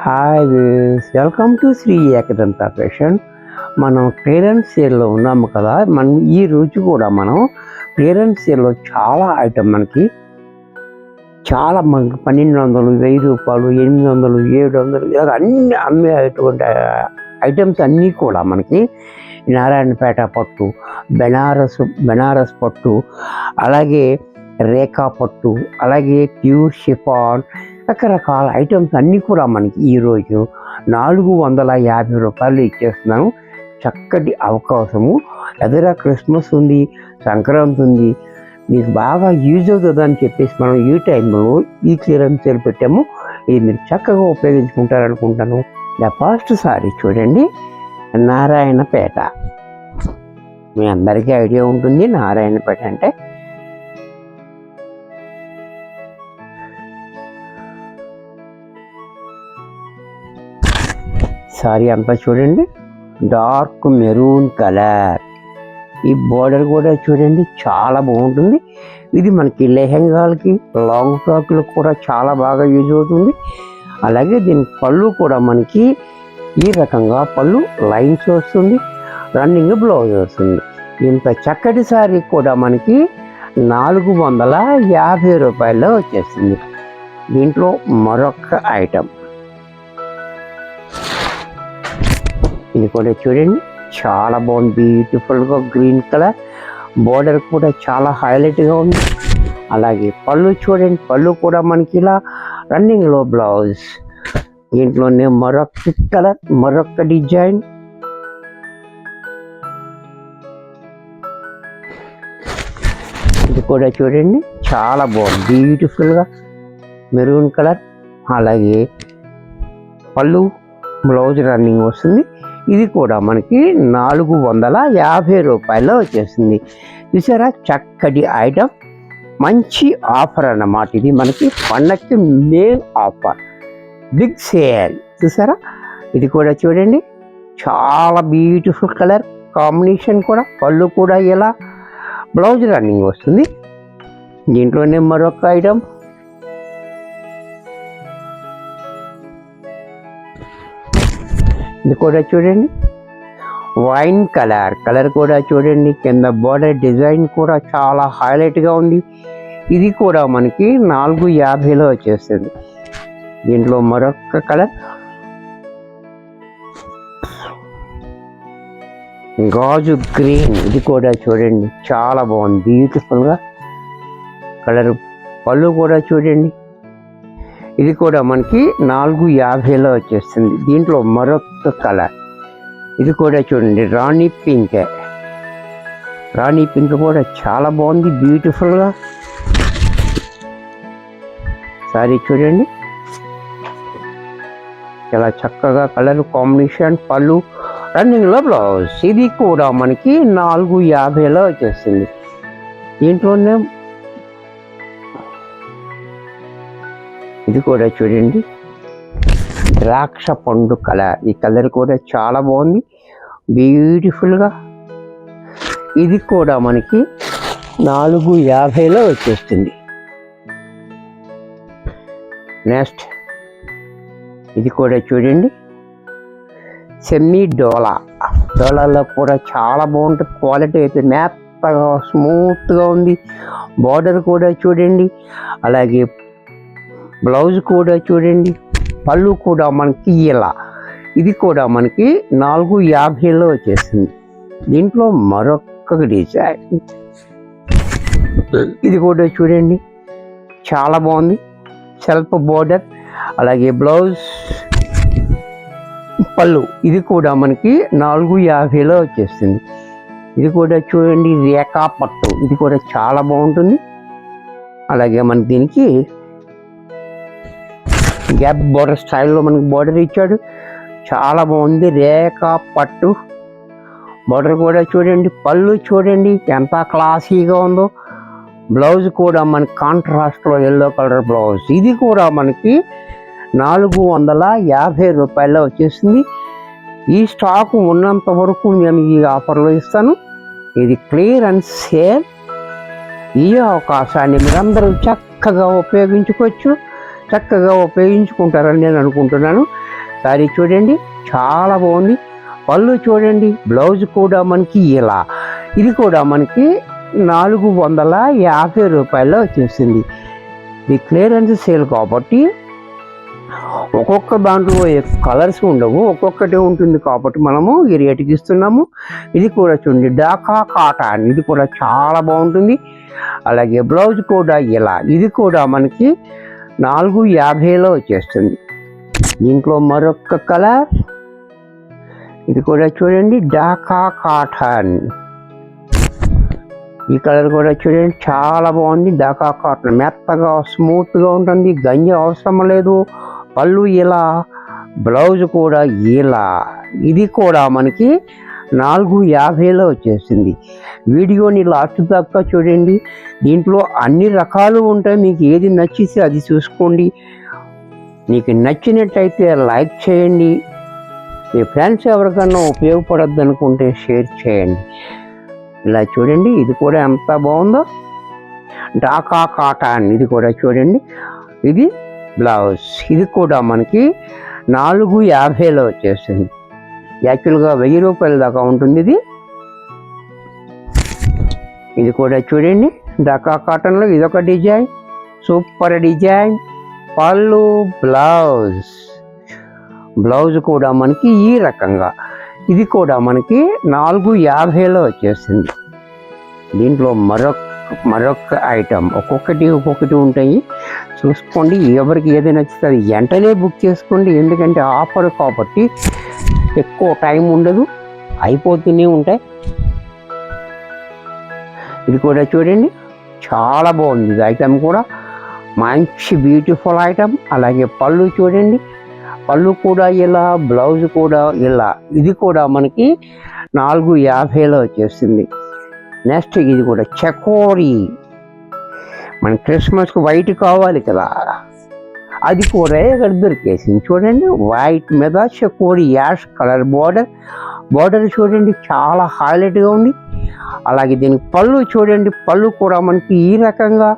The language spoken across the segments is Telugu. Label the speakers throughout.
Speaker 1: Hi welcome to Shri Ekadanta fashion. మనం క్లియరెన్స్ సేల్లో ఉన్నాము కదా. మనం ఈ రోజు కూడా మనం క్లియరెన్స్ సేల్లో చాలా ఐటమ్ మనకి మనకి 1200, 1000 రూపాయలు, 800, 700 ఇలా అన్ని అమ్మేటువంటి ఐటమ్స్ అన్నీ కూడా మనకి నారాయణపేట పట్టు, బెనారస్ పట్టు, అలాగే రేఖా పట్టు, అలాగే ప్యూర్ షిఫాన్, రకరకాల ఐటమ్స్ అన్నీ కూడా మనకి ఈరోజు 450 రూపాయలు ఇచ్చేస్తున్నాను. చక్కటి అవకాశము. ఎదురా క్రిస్మస్ ఉంది, సంక్రాంతి ఉంది, మీకు బాగా యూజ్ అవుతుందని చెప్పేసి మనం ఈ టైంలో ఈ క్లియరెన్స్ సేల్ పెట్టాము. ఇది మీరు చక్కగా ఉపయోగించుకుంటారనుకుంటాను. ఫస్ట్ సారీ చూడండి, నారాయణపేట. మీ అందరికీ ఐడియా ఉంటుంది నారాయణపేట అంటే. సారీ అంతా చూడండి, డార్క్ మెరూన్ కలర్. ఈ బోర్డర్ కూడా చూడండి చాలా బాగుంటుంది. ఇది మనకి లెహెంగాలకి, లాంగ్ ఫ్రాక్లకు కూడా చాలా బాగా యూజ్ అవుతుంది. అలాగే దీని పళ్ళు కూడా మనకి ఈ రకంగా పళ్ళు లైన్స్ వస్తుంది, రన్నింగ్ బ్లౌజ్ వస్తుంది. ఇంత చక్కటి సారీ కూడా మనకి 450 రూపాయల్లో వచ్చేస్తుంది. దీంట్లో మరొక ఐటమ్ ఇది కూడా చూడండి, చాలా బాగుంది. బ్యూటిఫుల్గా గ్రీన్ కలర్, బోర్డర్ కూడా చాలా హైలైట్గా ఉంది. అలాగే పళ్ళు చూడండి, పళ్ళు కూడా మనకి ఇలా రన్నింగ్లో బ్లౌజ్. దీంట్లోనే మరొక కలర్, మరొక డిజైన్. ఇది కూడా చూడండి చాలా బాగుంది, బ్యూటిఫుల్గా మెరూన్ కలర్. అలాగే పళ్ళు బ్లౌజ్ రన్నింగ్ వస్తుంది. ఇది కూడా మనకి 450 రూపాయల్లో వచ్చేస్తుంది. చూసారా, చక్కటి ఐటమ్, మంచి ఆఫర్ అన్నమాట. ఇది మనకి పండగకి మెయిన్ ఆఫర్, బిగ్ సేల్. చూసారా, ఇది కూడా చూడండి చాలా బ్యూటిఫుల్ కలర్ కాంబినేషన్ కూడా. పళ్ళు కూడా ఇలా బ్లౌజ్ రన్నింగ్ వస్తుంది. దీంట్లోనే మరొక ఐటమ్ ఇది కూడా చూడండి, వైన్ కలర్ కూడా చూడండి. కింద బోర్డర్ డిజైన్ కూడా చాలా హైలైట్గా ఉంది. ఇది కూడా మనకి 450లో వచ్చేస్తుంది. దీంట్లో మరొక కలర్ గాజు గ్రీన్. ఇది కూడా చూడండి చాలా బాగుంది, బ్యూటిఫుల్గా కలర్. పళ్ళు కూడా చూడండి, ఇది కూడా మనకి 450లో వచ్చేస్తుంది. దీంట్లో మరొక కలర్ ఇది కూడా చూడండి, రాణి పింక్ కూడా చాలా బాగుంది, బ్యూటిఫుల్గా. సారీ చూడండి చాలా చక్కగా కలర్ కాంబినేషన్, పళ్ళు రన్నింగ్లో బ్లౌజ్. ఇది కూడా మనకి 450లో వచ్చేస్తుంది. దీంట్లోనే ఇది కూడా చూడండి, ద్రాక్ష పండు కలర్. ఈ కలర్ కూడా చాలా బాగుంది, బ్యూటిఫుల్గా. ఇది కూడా మనకి 450లో వచ్చేస్తుంది. నెక్స్ట్ ఇది కూడా చూడండి, సెమీ డోలాలో కూడా చాలా బాగుంటుంది. క్వాలిటీ అయితే మెత్తగా స్మూత్గా ఉంది. బార్డర్ కూడా చూడండి, అలాగే బ్లౌజ్ కూడా చూడండి, పళ్ళు కూడా మనకి ఇలా. ఇది కూడా మనకి 450లో వచ్చేసింది. దీంట్లో మరొక డిజైన్ ఇది కూడా చూడండి చాలా బాగుంది, సెల్ఫ్ బోర్డర్, అలాగే బ్లౌజ్, పళ్ళు. ఇది కూడా మనకి 450లో వచ్చేస్తుంది. ఇది కూడా చూడండి రేఖా పట్టు. ఇది కూడా చాలా బాగుంటుంది. అలాగే మనకి దీనికి గ్యాప్ బోర్డర్ స్టైల్లో మనకి బోర్డర్ ఇచ్చాడు, చాలా బాగుంది. రేఖా పట్టు బోర్డర్ కూడా చూడండి, పళ్ళు చూడండి ఎంత క్లాసీగా ఉందో. బ్లౌజ్ కూడా మనకి కాంట్రాస్ట్లో ఎల్లో కలర్ బ్లౌజ్. ఇది కూడా మనకి 450 రూపాయల్లో వచ్చేసింది. ఈ స్టాక్ ఉన్నంత వరకు నేను ఈ ఆఫర్లో ఇస్తాను. ఇది క్లియరెన్స్ సేల్. ఈ అవకాశాన్ని మీరందరూ చక్కగా ఉపయోగించుకోవచ్చు, చక్కగా ఉపయోగించుకుంటారని నేను అనుకుంటున్నాను. శారీ చూడండి చాలా బాగుంది. పళ్ళు చూడండి, బ్లౌజ్ కూడా మనకి ఇలా, ఇది కూడా మనకి 450 రూపాయల్లో వచ్చేసింది. ఇది క్లియరెన్స్ సేల్ కాబట్టి ఒక్కొక్క దాంట్లో కలర్స్ ఉండవు, ఒక్కొక్కటే ఉంటుంది కాబట్టి మనము ఈ రేటుకి ఇస్తున్నాము. ఇది కూడా చూడండి డాకా కాటన్, ఇది కూడా చాలా బాగుంటుంది. అలాగే బ్లౌజ్ కూడా ఇలా, ఇది కూడా మనకి 450లో వచ్చేస్తుంది. దీంట్లో మరొక కలర్, ఇది కూడా చూడండి డాకా కాటన్, ఈ కలర్ కూడా చూడండి చాలా బాగుంది. డాకా కాటన్ మెత్తగా స్మూత్గా ఉంటుంది, గంజి అవసరం లేదు. పళ్ళు ఇలా, బ్లౌజ్ కూడా ఇలా, ఇది కూడా మనకి 450లో వచ్చేసింది. వీడియోని లాస్ట్ దాకా చూడండి, దీంట్లో అన్ని రకాలు ఉంటాయి. మీకు ఏది నచ్చితే అది చూసుకోండి. మీకు నచ్చినట్టయితే లైక్ చేయండి. మీ ఫ్రెండ్స్ ఎవరికన్నా ఉపయోగపడద్దు అనుకుంటే షేర్ చేయండి. ఇలా చూడండి, ఇది కూడా ఎంత బాగుందో, డాకా కాటన్, ఇది కూడా చూడండి. ఇది బ్లౌజ్, ఇది కూడా మనకి 450లో వచ్చేస్తుంది. యాక్చువల్గా 1000 రూపాయల దాకా ఉంటుంది ఇది. ఇది కూడా చూడండి డాకా కాటన్లో ఇదొక డిజైన్, సూపర్ డిజైన్. పళ్ళు, బ్లౌజ్ కూడా మనకి ఈ రకంగా, ఇది కూడా మనకి 450లో వచ్చేసింది. దీంట్లో మరొక ఐటమ్, ఒక్కొక్కటి ఉంటాయి చూసుకోండి. ఎవరికి ఏది నచ్చితే అది వెంటనే బుక్ చేసుకోండి, ఎందుకంటే ఆఫర్ కాబట్టి ఎక్కువ టైం ఉండదు, అయిపోతూనే ఉంటాయి. ఇది కూడా చూడండి చాలా బాగుంది. ఇది ఐటమ్ కూడా మంచి బ్యూటిఫుల్ ఐటమ్. అలాగే పళ్ళు చూడండి, పళ్ళు కూడా ఇలా, బ్లౌజ్ కూడా ఇలా, ఇది కూడా మనకి 450లో వచ్చేస్తుంది. నెక్స్ట్ ఇది కూడా చకోరీ, మన క్రిస్మస్కి వైట్ కావాలి కదా, అది కూడా ఇక్కడ దొరికేసింది. చూడండి వైట్ మీద చకోరీ యాష్ కలర్ బార్డర్ చూడండి చాలా హైలైట్గా ఉంది. అలాగే దీనికి పళ్ళు చూడండి, పళ్ళు కూడా మనకి ఈ రకంగా,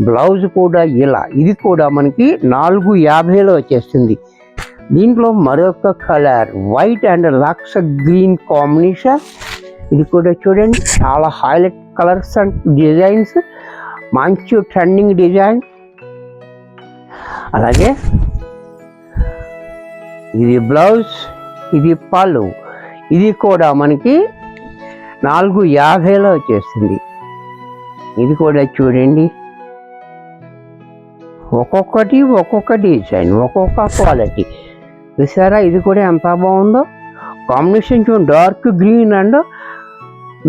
Speaker 1: బ్లౌజ్ కూడా ఇలా, ఇది కూడా మనకి 450లో వచ్చేస్తుంది. దీంట్లో మరొక కలర్ వైట్ అండ్ లక్స్ గ్రీన్ కాంబినేషన్, ఇది కూడా చూడండి చాలా హైలైట్ కలర్స్ అండ్ డిజైన్స్, మంచి ట్రెండింగ్ డిజైన్. అలాగే ఇది బ్లౌజ్, ఇది పళ్ళు, ఇది కూడా మనకి 450లో వచ్చేస్తుంది. ఇది కూడా చూడండి ఒక్కొక్క డిజైన్, ఒక్కొక్క క్వాలిటీ. చూసారా ఇది కూడా ఎంత బాగుందో కాంబినేషన్. చూడండి dark green and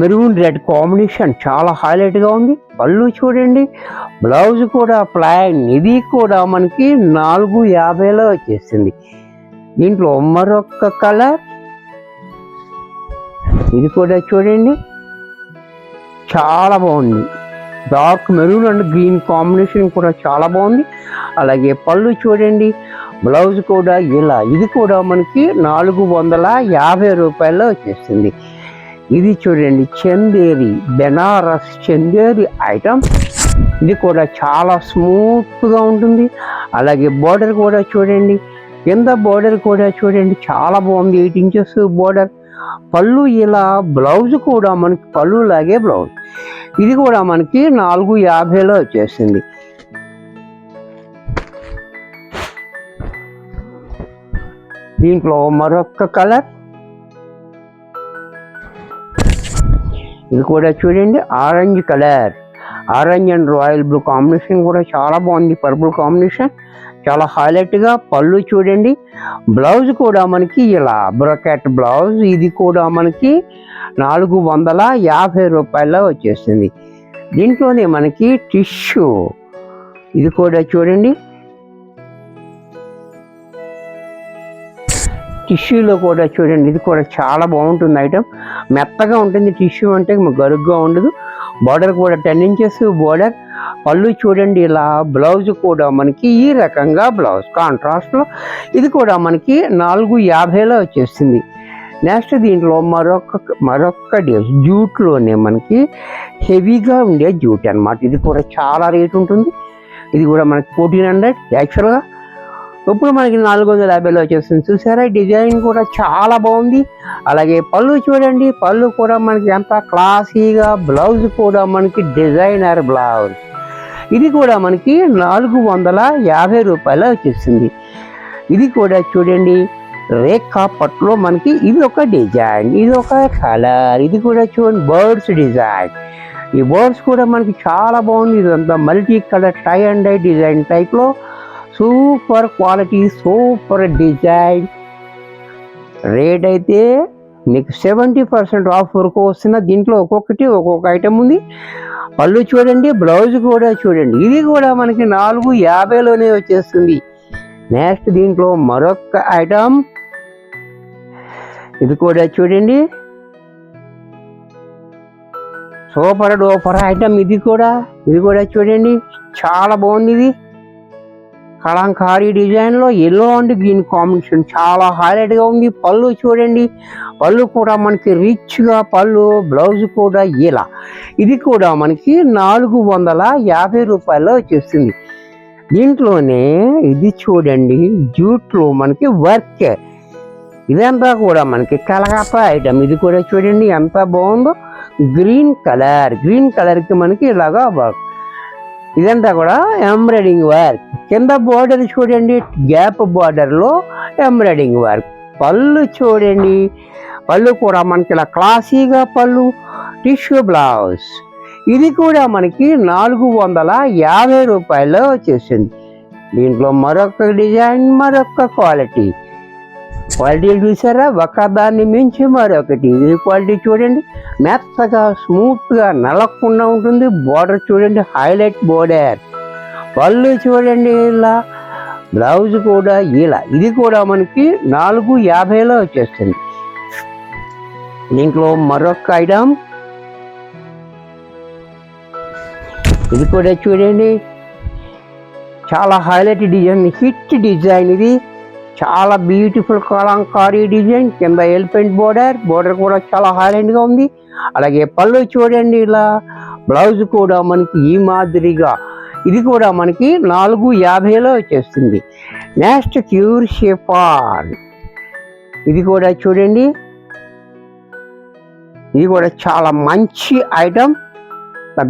Speaker 1: maroon red combination చాలా హైలైట్గా ఉంది. పళ్ళు చూడండి, బ్లౌజ్ కూడా ప్లైన్, ఇది కూడా మనకి 450లో వచ్చేసింది. దీంట్లో మరొక కలర్, ఇది కూడా చూడండి చాలా బాగుంది. Dark maroon and green combination కూడా చాలా బాగుంది. అలాగే పళ్ళు చూడండి, బ్లౌజ్ కూడా ఇలా, ఇది కూడా మనకి 450 రూపాయల్లో వచ్చేస్తుంది. ఇది చూడండి చందేరి, బెనారస్ చందేరి ఐటమ్, ఇది కూడా చాలా స్మూత్గా ఉంటుంది. అలాగే బార్డర్ కూడా చూడండి, కింద బార్డర్ కూడా చూడండి చాలా బాగుంది, 8 ఇంచెస్ బార్డర్. పళ్ళు ఇలా, బ్లౌజ్ కూడా మనకి పళ్ళు లాగే బ్లౌజ్, ఇది కూడా మనకి 450లో వచ్చేసింది. దీంట్లో మరొక కలర్, ఇది కూడా చూడండి orange colour, orange and royal blue combination కూడా చాలా బాగుంది. పర్పుల్ కాంబినేషన్ చాలా హైలైట్గా. పళ్ళు చూడండి, బ్లౌజ్ కూడా మనకి ఇలా బ్రొకెట్ బ్లౌజ్, ఇది కూడా మనకి 450 రూపాయల్లో వచ్చేస్తుంది. దీంట్లోనే మనకి టిష్యూ, ఇది కూడా చూడండి టిష్యూలో కూడా చూడండి, ఇది కూడా చాలా బాగుంటుంది ఐటమ్, మెత్తగా ఉంటుంది. టిష్యూ అంటే గరుగ్గా ఉండదు. బార్డర్ కూడా 10 ఇంచెస్ బార్డర్. పళ్ళు చూడండి ఇలా, బ్లౌజ్ కూడా మనకి ఈ రకంగా బ్లౌజ్ కాంట్రాస్ట్లో, ఇది కూడా మనకి 450లో వచ్చేస్తుంది. నెక్స్ట్ దీంట్లో మరొక జూట్లోనే మనకి హెవీగా ఉండే జూట్ అన్నమాట. ఇది కూడా చాలా రేట్ ఉంటుంది. ఇది కూడా మనకి 1400. యాక్చువల్గా ఇప్పుడు మనకి 450లో వచ్చేస్తుంది. చూసారా డిజైన్ కూడా చాలా బాగుంది. అలాగే పళ్ళు చూడండి, పళ్ళు కూడా మనకి ఎంత క్లాసీగా, బ్లౌజ్ కూడా మనకి డిజైనర్ బ్లౌజ్. ఇది కూడా మనకి 450 రూపాయలు వచ్చేస్తుంది. ఇది కూడా చూడండి రేఖా పట్టులో మనకి ఇది ఒక డిజైన్, ఇది ఒక కలర్. ఇది కూడా చూడండి బర్డ్స్ డిజైన్. ఈ బర్డ్స్ కూడా మనకి చాలా బాగుంది. ఇదంతా multi colour tie and dye design టైప్లో super quality, super design. Rate అయితే మీకు 70% ఆఫ్ వరకు వస్తున్న. దీంట్లో ఒక్కొక్కటి ఒక్కొక్క ఐటమ్ ఉంది. పళ్ళు చూడండి, బ్లౌజ్ కూడా చూడండి. ఇది కూడా మనకి 450లోనే వచ్చేస్తుంది. నెక్స్ట్ దీంట్లో మరొక ఐటమ్, ఇది కూడా చూడండి సూపర్ డూపర్ ఐటమ్. ఇది కూడా చూడండి చాలా బాగుంది. ఇది కలంకారీ డిజైన్లో ఎల్లో అండ్ గ్రీన్ కాంబినేషన్ చాలా హైలైట్గా ఉంది. పళ్ళు చూడండి, పళ్ళు కూడా మనకి రిచ్గా పళ్ళు, బ్లౌజ్ కూడా ఇలా. ఇది కూడా మనకి 450 రూపాయల్లో వచ్చేస్తుంది. దీంట్లోనే ఇది చూడండి జూట్లో మనకి వర్క్. ఇదంతా కూడా మనకి కలకత్తా ఐటమ్. ఇది కూడా చూడండి ఎంత బాగుందో. గ్రీన్ కలర్కి మనకి ఇలాగా వర్క్. ఇదంతా కూడా ఎంబ్రాయిడింగ్ వర్క్. కింద బోర్డర్ చూడండి గ్యాప్ బోర్డర్లో ఎంబ్రాయిడింగ్ వర్క్. పళ్ళు చూడండి, పళ్ళు కూడా మనకి ఇలా క్లాసీగా పళ్ళు, టిష్యూ బ్లౌజ్. ఇది కూడా మనకి 450 రూపాయల్లో వచ్చేసింది. దీంట్లో మరొక డిజైన్, మరొక క్వాలిటీ చూసారా, ఒకదాన్ని మించి మరొకటి. ఈ క్వాలిటీ చూడండి మెత్తగా స్మూత్గా నలగకుండా ఉంటుంది. బోర్డర్ చూడండి హైలైట్ బోర్డర్. పళ్ళు చూడండి ఇలా, బ్లౌజ్ కూడా ఇలా. ఇది కూడా మనకి 450లో వచ్చేస్తుంది. దీంట్లో మరొక ఐటమ్, ఇది కూడా చూడండి చాలా హైలైట్ డిజైన్, హిట్ డిజైన్. ఇది చాలా బ్యూటిఫుల్ కలంకారీ డిజైన్. కింద ఎలిఫెంట్ బోర్డర్ కూడా చాలా హైలైట్గా ఉంది. అలాగే పళ్ళు చూడండి ఇలా, బ్లౌజ్ కూడా మనకి ఈ మాదిరిగా. ఇది కూడా మనకి 450లో వచ్చేస్తుంది. Next pure chiffon. ఇది కూడా చూడండి, ఇది కూడా చాలా మంచి ఐటమ్,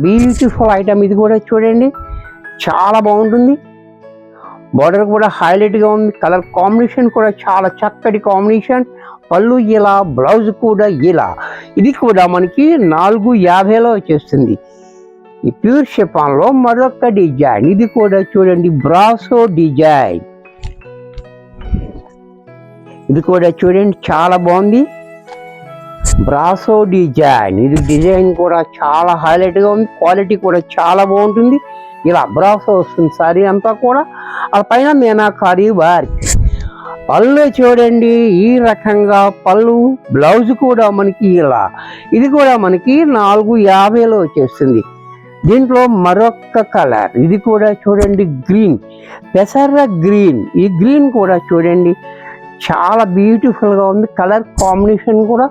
Speaker 1: బ్యూటిఫుల్ ఐటమ్. ఇది కూడా చూడండి చాలా బాగుంటుంది. బోర్డర్ కూడా హైలైట్గా ఉంది. కలర్ కాంబినేషన్ కూడా చాలా చక్కటి కాంబినేషన్. పళ్ళు ఇలా, బ్లౌజ్ కూడా ఇలా. ఇది కూడా మనకి 450లో వచ్చేస్తుంది. ఈ ప్యూర్ షిఫాన్లో మరొక డిజైన్. ఇది కూడా చూడండి బ్రాసో డిజైన్. ఇది కూడా చూడండి చాలా బాగుంది, బ్రాసో డిజైన్. ఇది డిజైన్ కూడా చాలా హైలైట్గా ఉంది. క్వాలిటీ కూడా చాలా బాగుంటుంది. ఇలా బ్రాసో వస్తుంది సారీ అంతా కూడా. ఆ పైన మీనాకారీ వర్క్. పళ్ళు చూడండి ఈ రకంగా పళ్ళు, బ్లౌజ్ కూడా మనకి ఇలా. ఇది కూడా మనకి 450లో వచ్చేస్తుంది. దీంట్లో మరొక కలర్, ఇది కూడా చూడండి గ్రీన్, పెసర గ్రీన్. ఈ గ్రీన్ కూడా చూడండి చాలా బ్యూటిఫుల్గా ఉంది. కలర్ కాంబినేషన్ కూడా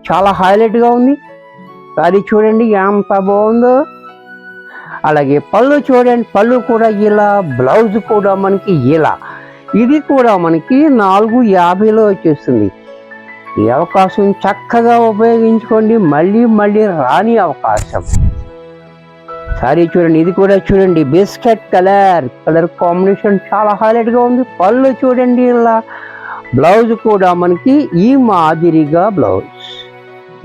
Speaker 1: చాలా హైలైట్గా ఉంది. సారీ చూడండి ఎంత బాగుందో. అలాగే పళ్ళు చూడండి, పళ్ళు కూడా ఇలా, బ్లౌజ్ కూడా మనకి ఇలా. ఇది కూడా మనకి 450లో వచ్చేస్తుంది. ఈ అవకాశం చక్కగా ఉపయోగించుకోండి, మళ్ళీ మళ్ళీ రాని అవకాశం. సారీ చూడండి, ఇది కూడా చూడండి బిస్కెట్ కలర్ కాంబినేషన్ చాలా హైలైట్గా ఉంది. పళ్ళు చూడండి ఇలా, బ్లౌజ్ కూడా మనకి ఈ మాదిరిగా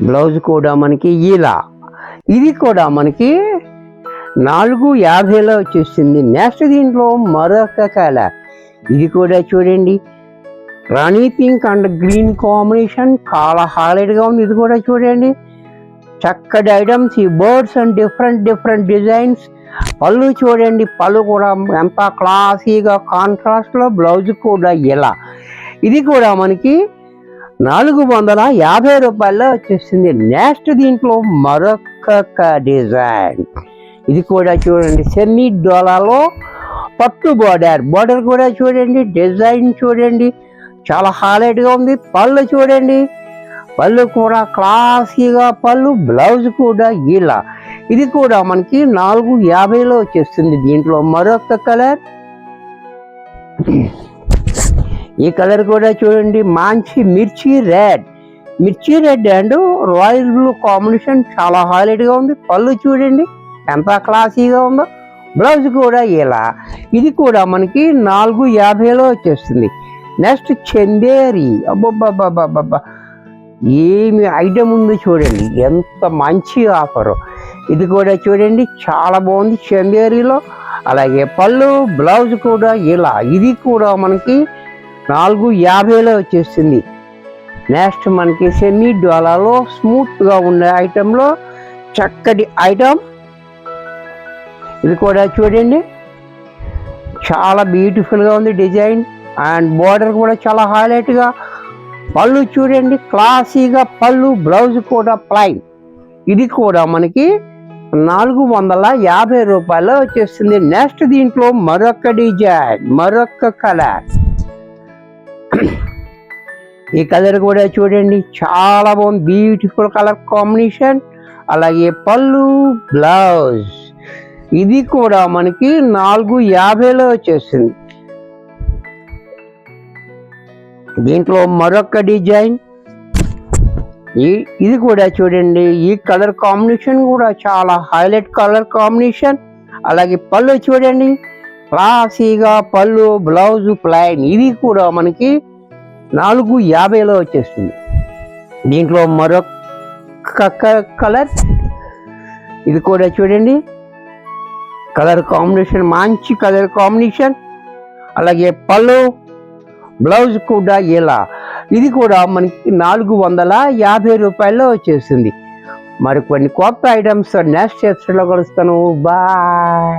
Speaker 1: బ్లౌజ్ కూడా మనకి ఇలా. ఇది కూడా మనకి 450లో వచ్చేసింది. నెక్స్ట్ దీంట్లో మరొక కలర్. ఇది కూడా చూడండి రాణి పింక్ అండ్ గ్రీన్ కాంబినేషన్ చాలా హైలైట్గా ఉంది. ఇది కూడా చూడండి చక్కటి ఐటమ్స్. ఈ బర్డ్స్ అండ్ డిఫరెంట్ డిజైన్స్. పళ్ళు చూడండి, పళ్ళు కూడా ఎంత క్లాసీగా కాంట్రాస్ట్లో, బ్లౌజ్ కూడా ఇలా. ఇది కూడా మనకి 450 రూపాయల్లో వచ్చేసింది. నెక్స్ట్ దీంట్లో మరొక డిజైన్. ఇది కూడా చూడండి సెమీ డోలాలో పట్టు బోర్డర్ కూడా చూడండి, డిజైన్ చూడండి చాలా హైలైట్గా ఉంది. పళ్ళు చూడండి, పళ్ళు కూడా క్లాసీగా పళ్ళు, బ్లౌజ్ కూడా ఇలా. ఇది కూడా మనకి 450లో వచ్చేస్తుంది. దీంట్లో మరొక కలర్, ఈ కలర్ కూడా చూడండి, మంచి మిర్చి red and royal blue combination చాలా హైలైట్గా ఉంది. పళ్ళు చూడండి ఎంత క్లాసీగా ఉందో. బ్లౌజ్ కూడా ఇలా, ఇది కూడా మనకి 450లో వచ్చేస్తుంది. నెక్స్ట్ చందేరి, అబ్బబ్బబ్బబ్బబ్బా ఏమి ఐటమ్ ఉంది చూడండి, ఎంత మంచి ఆఫరు. ఇది కూడా చూడండి చాలా బాగుంది చందేరిలో. అలాగే పళ్ళు బ్లౌజ్ కూడా ఇలా, ఇది కూడా మనకి 450లో వచ్చేస్తుంది. నెక్స్ట్ మనకి సెమీ డోలాలో స్మూత్గా ఉండే ఐటెంలో చక్కటి ఐటమ్. ఇది కూడా చూడండి చాలా బ్యూటిఫుల్గా ఉంది డిజైన్ అండ్ బోర్డర్ కూడా చాలా హైలైట్గా. పళ్ళు చూడండి క్లాసీగా పళ్ళు, బ్లౌజ్ కూడా ప్లైన్. ఇది కూడా మనకి 450 రూపాయల్లో వచ్చేస్తుంది. నెక్స్ట్ దీంట్లో మరొక డిజైన్, మరొక కలర్. ఈ కలర్ కూడా చూడండి చాలా బాగుంది, బ్యూటిఫుల్ కలర్ కాంబినేషన్. అలాగే పళ్ళు బ్లౌజ్, ఇది కూడా మనకి 450లో వచ్చేస్తుంది. దీంట్లో మరొక డిజైన్, ఇది కూడా చూడండి, ఈ కలర్ కాంబినేషన్ కూడా చాలా హైలైట్ కలర్ కాంబినేషన్. అలాగే పళ్ళు చూడండి క్లాసీగా పళ్ళు, బ్లౌజ్ ప్లైన్. ఇది కూడా మనకి 450లో వచ్చేస్తుంది. దీంట్లో మరొక కలర్, ఇది కూడా చూడండి కలర్ కాంబినేషన్, మంచి కలర్ కాంబినేషన్. అలాగే పళ్ళు బ్లౌజ్ కూడా ఇలా, ఇది కూడా మనకి 450 రూపాయల్లో వచ్చేస్తుంది. మరి కొన్ని కొత్త ఐటమ్స్ నెక్స్ట్ ఎపిసోడ్లో కలుస్తాను. బాయ్.